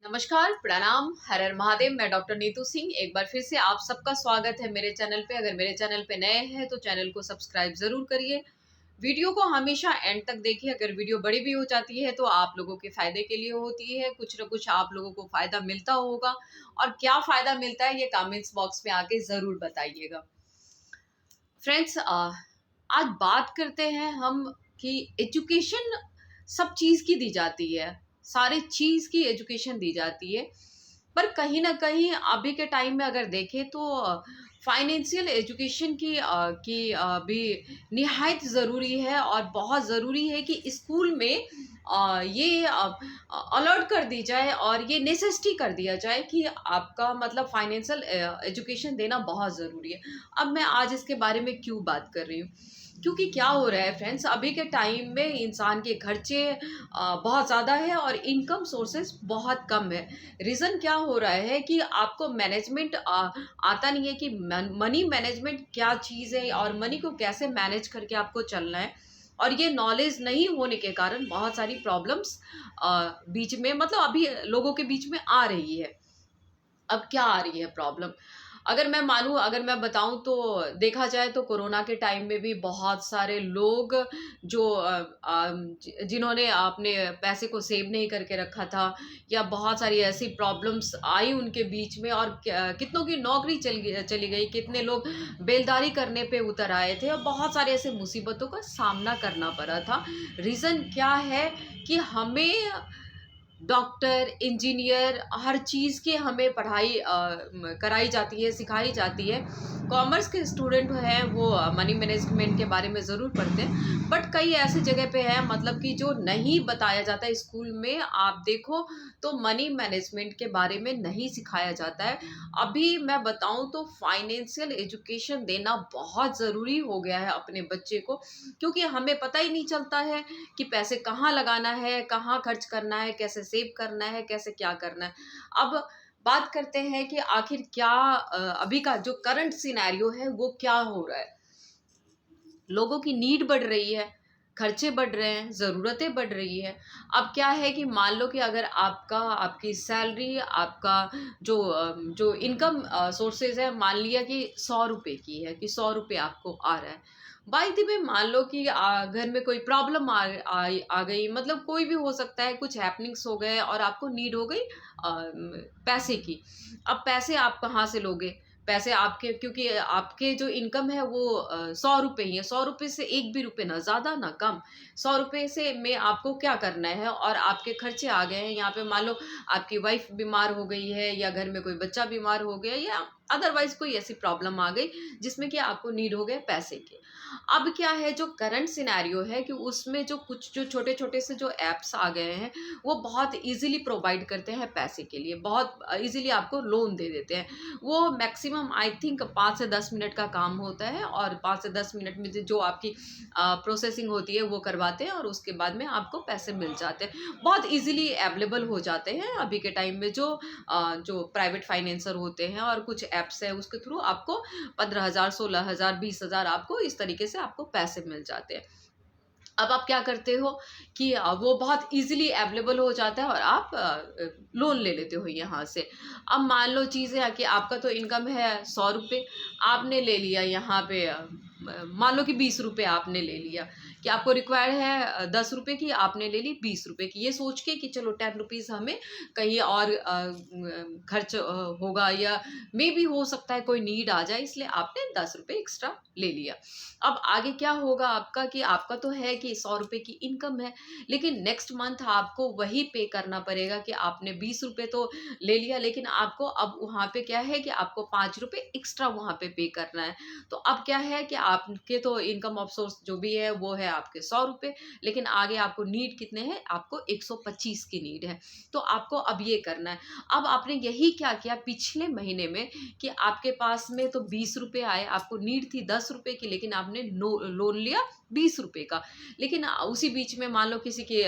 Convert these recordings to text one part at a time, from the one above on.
नमस्कार, प्रणाम, हर हर महादेव। मैं डॉक्टर नीतू सिंह एक बार फिर से आप सबका स्वागत है मेरे चैनल पे। अगर मेरे चैनल पे नए हैं तो चैनल को सब्सक्राइब ज़रूर करिए। वीडियो को हमेशा एंड तक देखिए। अगर वीडियो बड़ी भी हो जाती है तो आप लोगों के फ़ायदे के लिए होती है, कुछ ना कुछ आप लोगों को फ़ायदा मिलता होगा। और क्या फ़ायदा मिलता है ये कमेंट्स बॉक्स में आके ज़रूर बताइएगा। फ्रेंड्स, आज बात करते हैं हम कि एजुकेशन सब चीज़ की दी जाती है, सारी चीज़ की एजुकेशन दी जाती है। पर कहीं न कहीं अभी के टाइम में अगर देखें तो फाइनेंशियल एजुकेशन भी निहायत ज़रूरी है। और बहुत ज़रूरी है कि स्कूल में ये अलर्ट कर दी जाए और ये नेसेसिटी कर दिया जाए कि आपका मतलब फाइनेंशियल एजुकेशन देना बहुत ज़रूरी है। अब मैं आज इसके बारे में क्यों बात कर रही हूँ? क्योंकि क्या हो रहा है फ्रेंड्स, अभी के टाइम में इंसान के खर्चे बहुत ज़्यादा है और इनकम सोर्सेस बहुत कम है। रीज़न क्या हो रहा है कि आपको मैनेजमेंट आता नहीं है कि मनी मैनेजमेंट क्या चीज़ है और मनी को कैसे मैनेज करके आपको चलना है। और ये नॉलेज नहीं होने के कारण बहुत सारी प्रॉब्लम्स बीच में मतलब अभी लोगों के बीच में आ रही है। अब क्या आ रही है प्रॉब्लम? अगर मैं बताऊँ तो देखा जाए तो कोरोना के टाइम में भी बहुत सारे लोग जो जिन्होंने अपने पैसे को सेव नहीं करके रखा था, या बहुत सारी ऐसी प्रॉब्लम्स आई उनके बीच में, और कितनों की नौकरी चली गई, कितने लोग बेलदारी करने पे उतर आए थे और बहुत सारे ऐसे मुसीबतों का सामना करना पड़ा था। रीज़न क्या है कि हमें डॉक्टर, इंजीनियर हर चीज़ की हमें पढ़ाई कराई जाती है, सिखाई जाती है। कॉमर्स के स्टूडेंट हैं वो मनी मैनेजमेंट के बारे में ज़रूर पढ़ते हैं, बट कई ऐसी जगह पे है मतलब कि जो नहीं बताया जाता है स्कूल में। आप देखो तो मनी मैनेजमेंट के बारे में नहीं सिखाया जाता है। अभी मैं बताऊँ तो फाइनेंशियल एजुकेशन देना बहुत ज़रूरी हो गया है अपने बच्चे को, क्योंकि हमें पता ही नहीं चलता है कि पैसे कहाँ लगाना है, कहाँ खर्च करना है, कैसे सेव करना है, कैसे क्या करना है। अब बात करते हैं कि आखिर क्या अभी का जो करंट सिनेरियो है वो क्या हो रहा है। लोगों की नीड बढ़ रही है, खर्चे बढ़ रहे हैं, ज़रूरतें बढ़ रही है। अब क्या है कि मान लो कि अगर आपकी सैलरी, आपका जो इनकम सोर्सेज़ है, मान लिया कि ₹100 की है, कि ₹100 आपको आ रहा है। बाय द वे मान लो कि घर में कोई प्रॉब्लम आ गई, मतलब कोई भी हो सकता है, कुछ हैपनिंग्स हो गए और आपको नीड हो गई पैसे की। अब पैसे आप कहाँ से लोगे? पैसे आपके, क्योंकि आपके जो इनकम है वो ₹100 ही है। ₹100 से 1 भी रुपए ना ज़्यादा ना कम। ₹100 से में आपको क्या करना है और आपके खर्चे आ गए हैं। यहाँ पे मान लो आपकी वाइफ़ बीमार हो गई है, या घर में कोई बच्चा बीमार हो गया, या अदरवाइज़ कोई ऐसी प्रॉब्लम आ गई जिसमें कि आपको नीड हो गए पैसे के। अब क्या है, जो करंट सिनेरियो है कि उसमें जो छोटे-छोटे से जो ऐप्स आ गए हैं, वो बहुत ईज़िली प्रोवाइड करते हैं पैसे के लिए, बहुत ईज़िली आपको लोन दे देते हैं। वो मैक्सिमम आई थिंक 5 से 10 मिनट का काम होता है, और 5 से 10 मिनट में जो आपकी प्रोसेसिंग होती है वो करवाते हैं और उसके बाद में आपको पैसे मिल जाते हैं। बहुत ईज़िली अवेलेबल हो जाते हैं अभी के टाइम में। जो प्राइवेट फाइनेंसर होते हैं और कुछ ऐप्स हैं उसके थ्रू आपको 15,000, 16,000, 20,000 आपको इस तरीके से आपको पैसे मिल जाते हैं। अब आप क्या करते हो कि वो बहुत ईज़िली अवेलेबल हो जाता है और आप लोन ले लेते हो यहाँ से। अब मान लो चीज़ है कि आपका तो इनकम है ₹100, आपने ले लिया यहाँ पे मान लो कि ₹20 आपने ले लिया, कि आपको रिक्वायर्ड है ₹10 की, आपने ले ली ₹20 की। ये सोच के कि चलो ₹10 हमें कहीं और खर्च होगा, या मेबी हो सकता है कोई नीड आ जाए, इसलिए आपने ₹10 एक्स्ट्रा ले लिया। अब आगे क्या होगा आपका, कि आपका तो है कि ₹100 की इनकम है, लेकिन नेक्स्ट मंथ आपको वही पे करना पड़ेगा कि आपने ₹20 तो ले लिया, लेकिन आपको अब वहाँ पे क्या है कि आपको ₹5 एक्स्ट्रा वहाँ पे करना है। तो अब क्या है कि आपके तो इनकम ऑफ सोर्स जो भी है वो है आपके ₹100, लेकिन आगे आपको नीड कितने हैं, आपको 125 की नीड है। तो आपको अब ये करना है। अब आपने यही क्या किया पिछले महीने में, कि आपके पास में तो ₹20 आए, आपको नीड थी ₹10 की, लेकिन आपने लोन लिया ₹20 का। लेकिन उसी बीच में मान लो किसी की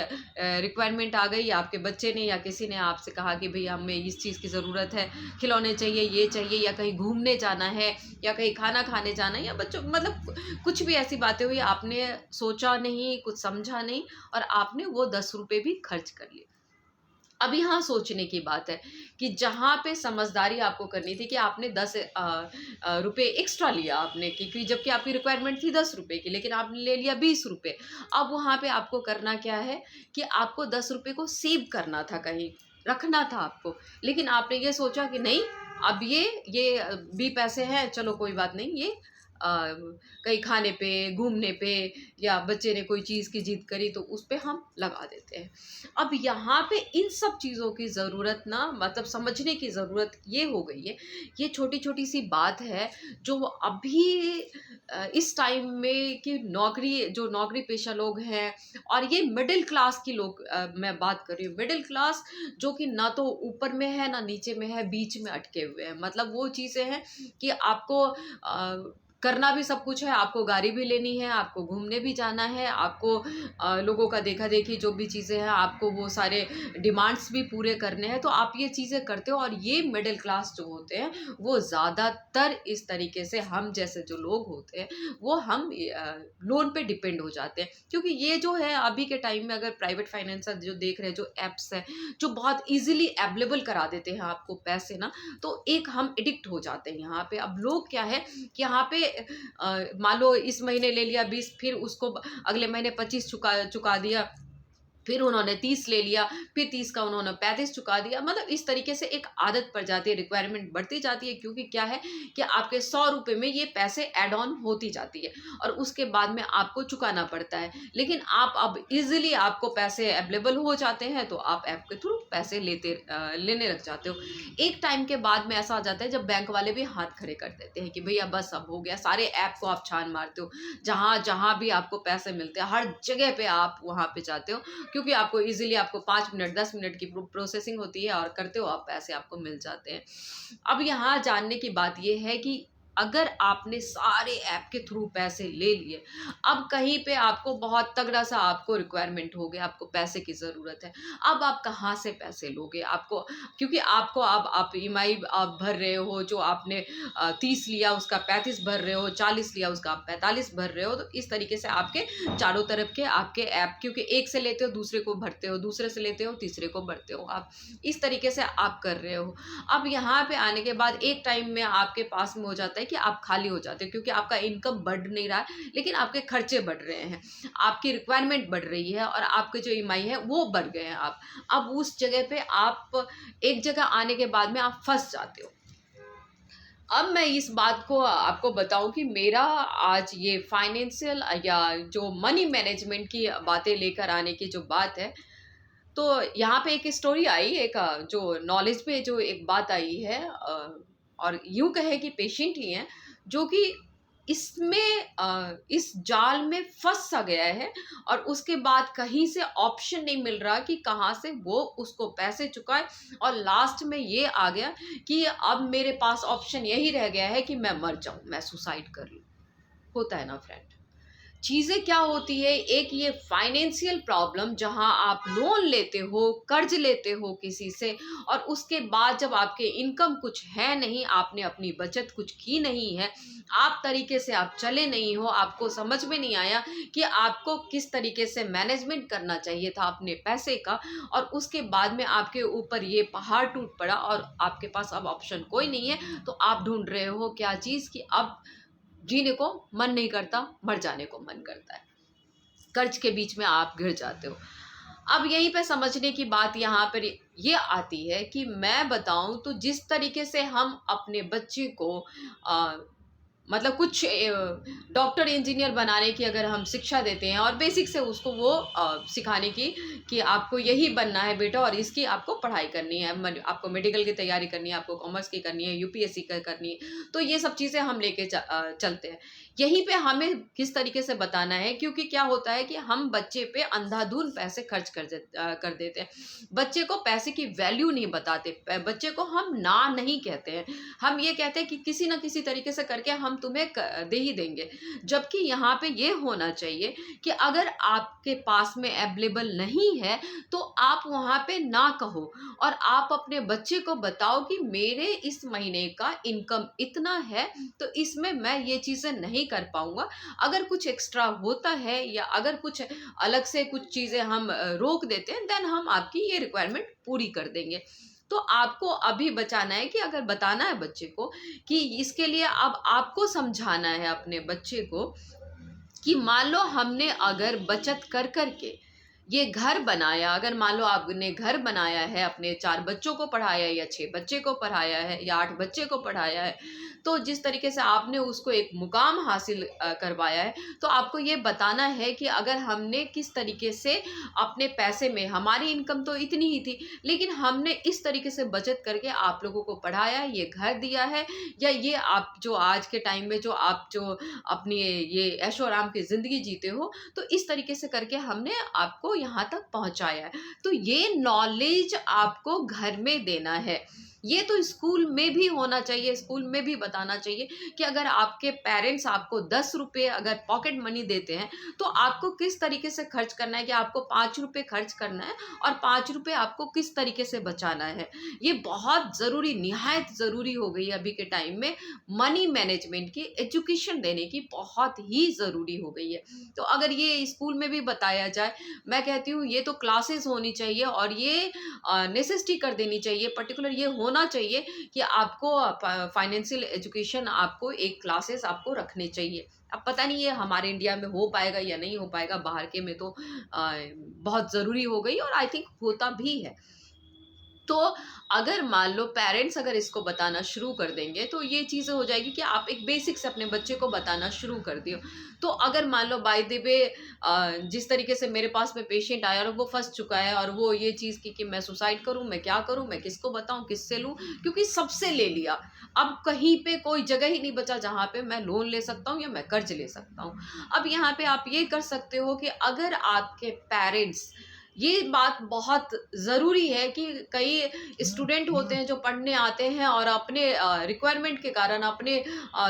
रिक्वायरमेंट आ गई, आपके बच्चे ने या किसी ने आपसे कहा कि भई हमें इस चीज़ की ज़रूरत है, खिलौने चाहिए, ये चाहिए, या कहीं घूमने जाना है, या कहीं खाना खाने जाना है, या बच्चों मतलब कुछ भी ऐसी बातें हुई, आपने सोचा नहीं, कुछ समझा नहीं और आपने वो ₹10 भी खर्च कर लिए। अब यहाँ सोचने की बात है कि जहाँ पे समझदारी आपको करनी थी कि आपने 10 रुपए एक्स्ट्रा लिया आपने, क्योंकि जबकि आपकी रिक्वायरमेंट थी 10 रुपए की, लेकिन आपने ले लिया 20 रुपए। अब वहाँ पे आपको करना क्या है कि आपको 10 रुपए को सेव करना था, कहीं रखना था आपको, लेकिन आपने ये सोचा कि नहीं, अब ये भी पैसे हैं, चलो कोई बात नहीं, ये अ, कहीं खाने पे, घूमने पे, या बच्चे ने कोई चीज़ की जिद करी तो उस पे हम लगा देते हैं। अब यहाँ पे इन सब चीज़ों की ज़रूरत ना, मतलब समझने की ज़रूरत ये हो गई है, ये छोटी-छोटी सी बात है जो अभी इस टाइम में कि जो नौकरी पेशा लोग हैं, और ये मिडिल क्लास की लोग, मैं बात कर रही हूँ, मिडिल क्लास जो कि ना तो ऊपर में है ना नीचे में है, बीच में अटके हुए हैं। मतलब वो चीज़ें हैं कि आपको करना भी सब कुछ है, आपको गाड़ी भी लेनी है, आपको घूमने भी जाना है, आपको लोगों का देखा-देखी जो भी चीज़ें हैं, आपको वो सारे डिमांड्स भी पूरे करने हैं, तो आप ये चीज़ें करते हो। और ये मिडिल क्लास जो होते हैं, वो ज़्यादातर इस तरीके से, हम जैसे जो लोग होते हैं, वो हम लोन पे डिपेंड हो जाते हैं। क्योंकि ये जो है अभी के टाइम में, अगर प्राइवेट फाइनेंसर जो देख रहे हैं, जो ऐप्स हैं, जो बहुत ईज़िली अवेलेबल करा देते हैं आपको पैसे ना, तो एक हम एडिक्ट हो जाते हैं यहाँ पे। अब लोग क्या है कि यहाँ पे मान लो इस महीने ले लिया 20, फिर उसको अगले महीने 25 चुका चुका दिया, फिर उन्होंने 30 ले लिया, फिर 30 का उन्होंने 35 चुका दिया। मतलब इस तरीके से एक आदत पड़ जाती है, रिक्वायरमेंट बढ़ती जाती है, क्योंकि क्या है कि आपके 100 रुपए में ये पैसे ऐड ऑन होती जाती है, और उसके बाद में आपको चुकाना पड़ता है। लेकिन आप अब ईज़िली आपको पैसे अवेलेबल हो जाते हैं, तो आप ऐप के थ्रू पैसे लेने लग जाते हो। एक टाइम के बाद में ऐसा आ जाता है जब बैंक वाले भी हाथ खड़े कर देते हैं कि भैया बस अब हो गया, सारे ऐप को आप छान मारते हो, जहाँ भी आपको पैसे मिलते हैं, हर जगह पे आप वहाँ पे जाते हो, क्योंकि आपको इजीली, आपको 5 मिनट 10 मिनट की प्रोसेसिंग होती है, और करते हो आप, पैसे आपको मिल जाते हैं। अब यहाँ जानने की बात ये है कि अगर आपने सारे ऐप के थ्रू पैसे ले लिए, अब कहीं पे आपको बहुत तगड़ा सा आपको रिक्वायरमेंट हो गया, आपको पैसे की ज़रूरत है, अब आप कहाँ से पैसे लोगे? आपको, क्योंकि आपको, अब आप ईएमआई आप भर रहे हो, जो आपने 30 लिया उसका 35 भर रहे हो, 40 लिया उसका आप 45 भर रहे हो, तो इस तरीके से आपके चारों तरफ के आपके ऐप, क्योंकि एक से लेते हो दूसरे को भरते हो, दूसरे से लेते हो तीसरे को भरते हो, आप इस तरीके से आप कर रहे हो। अब यहाँ पे आने के बाद एक टाइम में आपके पास में हो जाता है कि आप खाली हो जाते हो, क्योंकि आपका इनकम बढ़ नहीं रहा है, लेकिन आपके खर्चे बढ़ रहे हैं, आपकी रिक्वायरमेंट बढ़ रही है, और आपके जो ईएमआई है वो बढ़ गए हैं। आप अब उस जगह पे आप, एक जगह आने के बाद में आप फंस जाते हो। अब मैं इस बात को आपको बताऊं कि मेरा आज ये फाइनेंशियल या जो मनी मैनेजमेंट की बातें लेकर आने की जो बात है, तो यहाँ पे एक स्टोरी आई, एक जो नॉलेज पे जो एक बात आई है, और यूं कहे कि पेशेंट ही हैं, जो कि इस जाल में फंस सा गया है, और उसके बाद कहीं से ऑप्शन नहीं मिल रहा कि कहाँ से वो उसको पैसे चुकाए, और लास्ट में ये आ गया कि अब मेरे पास ऑप्शन यही रह गया है कि मैं मर जाऊं, मैं सुसाइड कर लूं। होता है ना फ्रेंड, चीज़ें क्या होती है, एक ये फाइनेंशियल प्रॉब्लम, जहां आप लोन लेते हो, कर्ज लेते हो किसी से, और उसके बाद जब आपके इनकम कुछ है नहीं, आपने अपनी बचत कुछ की नहीं है, आप तरीके से आप चले नहीं हो, आपको समझ में नहीं आया कि आपको किस तरीके से मैनेजमेंट करना चाहिए था अपने पैसे का, और उसके बाद में आपके ऊपर ये पहाड़ टूट पड़ा, और आपके पास अब ऑप्शन कोई नहीं है, तो आप ढूंढ रहे हो क्या चीज़ कि अब जीने को मन नहीं करता, मर जाने को मन करता है, कर्ज के बीच में आप घिर जाते हो। अब यहीं पे समझने की बात यहाँ पर ये आती है कि मैं बताऊं तो, जिस तरीके से हम अपने बच्चे को मतलब कुछ डॉक्टर इंजीनियर बनाने की अगर हम शिक्षा देते हैं, और बेसिक से उसको वो सिखाने की कि आपको यही बनना है बेटा, और इसकी आपको पढ़ाई करनी है, आपको मेडिकल की तैयारी करनी है, आपको कॉमर्स की करनी है, यूपीएससी का करनी है, तो ये सब चीज़ें हम लेके चलते हैं। यहीं पे हमें किस तरीके से बताना है, क्योंकि क्या होता है कि हम बच्चे पे अंधाधुंध पैसे खर्च कर देते हैं, बच्चे को पैसे की वैल्यू नहीं बताते, बच्चे को हम ना नहीं कहते हैं, हम ये कहते हैं कि किसी ना किसी तरीके से करके हम हम तुम्हें दे ही देंगे। जबकि यहाँ पे ये होना चाहिए कि अगर आपके पास में अवेलेबल नहीं है तो आप वहाँ पे ना कहो और आप अपने बच्चे को बताओ कि मेरे इस महीने का इनकम इतना है, तो इसमें मैं ये चीज़ें नहीं कर पाऊंगा। अगर कुछ एक्स्ट्रा होता है या अगर कुछ अलग से कुछ चीज़ें हम रोक देते हैं, देन हम आपकी ये रिक्वायरमेंट पूरी कर देंगे। तो आपको अभी बचाना है कि अगर बताना है बच्चे को कि इसके लिए अब आपको समझाना है अपने बच्चे को कि मान लो हमने अगर बचत कर कर के ये घर बनाया, अगर मान लो आपने घर बनाया है, अपने 4 बच्चों को पढ़ाया है या 6 बच्चे को पढ़ाया है या 8 बच्चे को पढ़ाया है, तो जिस तरीके से आपने उसको एक मुकाम हासिल करवाया है, तो आपको ये बताना है कि अगर हमने किस तरीके से अपने पैसे में, हमारी इनकम तो इतनी ही थी, लेकिन हमने इस तरीके से बचत करके आप लोगों को पढ़ाया है, ये घर दिया है, या ये आप जो आज के टाइम में जो आप जो अपनी ये ऐशो आराम की ज़िंदगी जीते हो, तो इस तरीके से करके हमने आपको यहाँ तक पहुँचाया है। तो ये नॉलेज आपको घर में देना है। ये तो स्कूल में भी होना चाहिए, स्कूल में भी बताना चाहिए कि अगर आपके पेरेंट्स आपको 10 रुपये अगर पॉकेट मनी देते हैं, तो आपको किस तरीके से खर्च करना है, कि आपको 5 रुपये खर्च करना है और 5 रुपये आपको किस तरीके से बचाना है। ये बहुत ज़रूरी, निहायत ज़रूरी हो गई है अभी के टाइम में। मनी मैनेजमेंट की एजुकेशन देने की बहुत ही ज़रूरी हो गई है। तो अगर ये स्कूल में भी बताया जाए, मैं कहती हूँ ये तो क्लासेस होनी चाहिए और ये नेसेसिटी कर देनी चाहिए, पर्टिकुलर ये होना चाहिए कि आपको फाइनेंशियल एजुकेशन, आपको एक क्लासेस आपको रखने चाहिए। अब पता नहीं ये हमारे इंडिया में हो पाएगा या नहीं हो पाएगा, बाहर के में तो बहुत ज़रूरी हो गई और आई थिंक होता भी है। तो अगर मान लो पेरेंट्स अगर इसको बताना शुरू कर देंगे, तो ये चीज़ें हो जाएगी कि आप एक बेसिक से अपने बच्चे को बताना शुरू कर दियो। तो अगर मान लो बाय द वे जिस तरीके से मेरे पास में पेशेंट आया और वो फंस चुका है और वो ये चीज़ की कि मैं सुसाइड करूं, मैं क्या करूं, मैं किसको बताऊं, किससे लूं, क्योंकि सबसे ले लिया। अब कहीं पे कोई जगह ही नहीं बचा जहाँ पे मैं लोन ले सकता हूँ या मैं कर्ज ले सकता हूँ। अब यहाँ पे आप ये कर सकते हो कि अगर आपके पेरेंट्स, ये बात बहुत ज़रूरी है कि कई स्टूडेंट होते हैं जो पढ़ने आते हैं और अपने रिक्वायरमेंट के कारण, अपने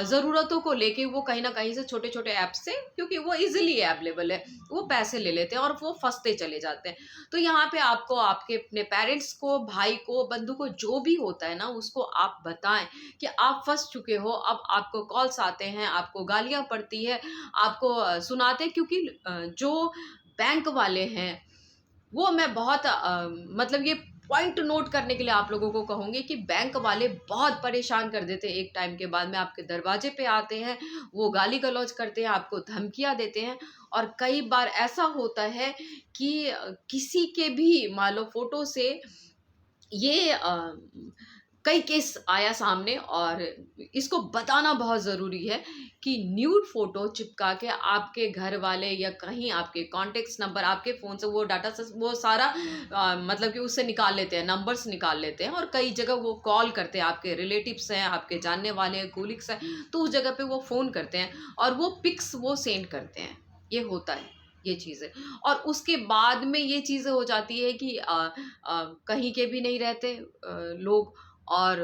ज़रूरतों को लेके वो कहीं ना कहीं से छोटे छोटे ऐप्स से, क्योंकि वो इजीली अवेलेबल है, वो पैसे ले लेते हैं और वो फंसते चले जाते हैं। तो यहाँ पे आपको आपके अपने पेरेंट्स को, भाई को, बंधु को, जो भी होता है ना, उसको आप बताएं कि आप फंस चुके हो। अब आपको कॉल्स आते हैं, आपको गालियाँ पड़ती है, आपको सुनाते हैं, क्योंकि जो बैंक वाले हैं वो, मैं बहुत मतलब ये पॉइंट नोट करने के लिए आप लोगों को कहूँगी कि बैंक वाले बहुत परेशान कर देते हैं। एक टाइम के बाद में आपके दरवाजे पे आते हैं, वो गाली गलौज करते हैं, आपको धमकियाँ देते हैं। और कई बार ऐसा होता है कि किसी के भी मान लो फोटो से ये कई केस आया सामने, और इसको बताना बहुत ज़रूरी है कि न्यूड फोटो चिपका के आपके घर वाले या कहीं आपके कॉन्टेक्ट्स नंबर, आपके फ़ोन से वो डाटा से वो सारा मतलब कि उससे निकाल लेते हैं, नंबर्स निकाल लेते हैं, और कई जगह वो कॉल करते हैं, आपके रिलेटिव्स हैं, आपके जानने वाले हैं, कोलिग्स हैं, तो उस जगह पे वो फ़ोन करते हैं और वो पिक्स वो सेंड करते हैं। ये होता है ये चीज़ें। और उसके बाद में ये चीज़ें हो जाती है कि कहीं के भी नहीं रहते लोग, और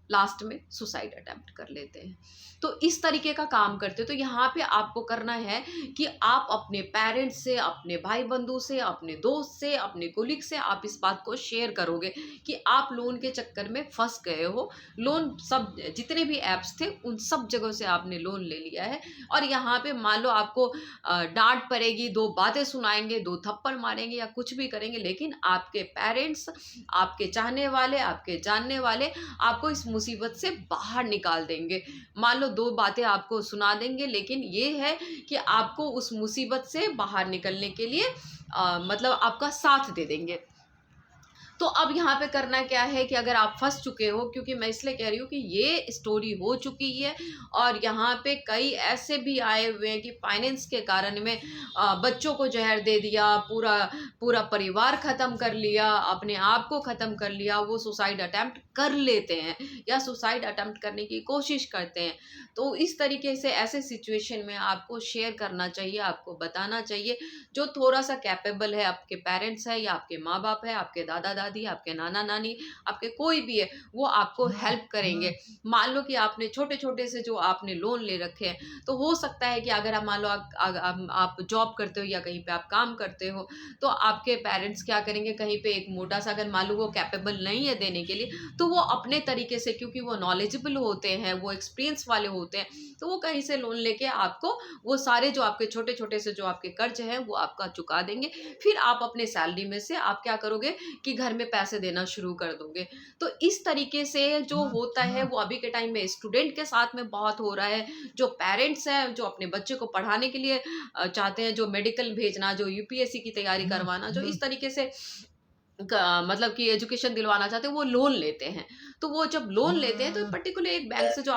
लास्ट में सुसाइड अटेम्प्ट कर लेते हैं। तो इस तरीके का काम करते हैं। तो यहाँ पे आपको करना है कि आप अपने पेरेंट्स से, अपने भाई बंधु से, अपने दोस्त से, अपने कोलिग से आप इस बात को शेयर करोगे कि आप लोन के चक्कर में फंस गए हो। लोन सब जितने भी ऐप्स थे उन सब जगह से आपने लोन ले लिया है, और यहाँ पे मान लो आपको डांट पड़ेगी, 2 बातें सुनाएंगे, 2 थप्पड़ मारेंगे या कुछ भी करेंगे, लेकिन आपके पेरेंट्स, आपके चाहने वाले, आपके जानने वाले आपको इस मुसीबत से बाहर निकाल देंगे। मान लो 2 बातें आपको सुना देंगे, लेकिन ये है कि आपको उस मुसीबत से बाहर निकलने के लिए मतलब आपका साथ दे देंगे। तो अब यहाँ पे करना क्या है कि अगर आप फंस चुके हो, क्योंकि मैं इसलिए कह रही हूँ कि ये स्टोरी हो चुकी है और यहाँ पे कई ऐसे भी आए हुए हैं कि फाइनेंस के कारण में बच्चों को जहर दे दिया, पूरा पूरा परिवार ख़त्म कर लिया, अपने आप को ख़त्म कर लिया, वो सुसाइड अटेम्प्ट कर लेते हैं या सुसाइड अटेम्प्ट करने की कोशिश करते हैं। तो इस तरीके से ऐसे सिचुएशन में आपको शेयर करना चाहिए, आपको बताना चाहिए। जो थोड़ा सा कैपेबल है, आपके पेरेंट्स है या आपके माँ बाप है, आपके दादा दादी दादी, आपके नाना नानी, आपके कोई भी है, वो आपको हेल्प करेंगे। मान लो कि आपने छोटे-छोटे से जो आपने लोन ले रखे हैं, तो हो सकता है कि अगर आप मान लो आप जॉब करते हो या कहीं पे आप काम करते हो, तो आपके पेरेंट्स क्या करेंगे, कहीं पे एक मोटा-सा, अगर मान लो वो कैपेबल नहीं है देने के लिए, तो वो अपने तरीके से, क्योंकि वो नॉलेजेबल होते हैं, वो एक्सपीरियंस वाले होते हैं, तो वो कहीं से लोन लेके आपको वो सारे जो आपके छोटे-छोटे से जो आपके कर्ज हैं, वो आपका चुका देंगे। फिर आप अपने सैलरी में से आप क्या करोगे कि घर में पैसे देना शुरू कर दोगे। तो इस तरीके से जो होता है, वो अभी के टाइम में स्टूडेंट के साथ में बहुत हो रहा है। जो पेरेंट्स हैं, जो अपने बच्चे को पढ़ाने के लिए चाहते हैं, जो मेडिकल भेजना, जो यूपीएससी की तैयारी करवाना, जो इस तरीके से मतलब कि एजुकेशन दिलवाना चाहते हैं, वो लोन लेते हैं। तो वो जब लोन लेते हैं, तो पर्टिकुलर एक बैंक से जो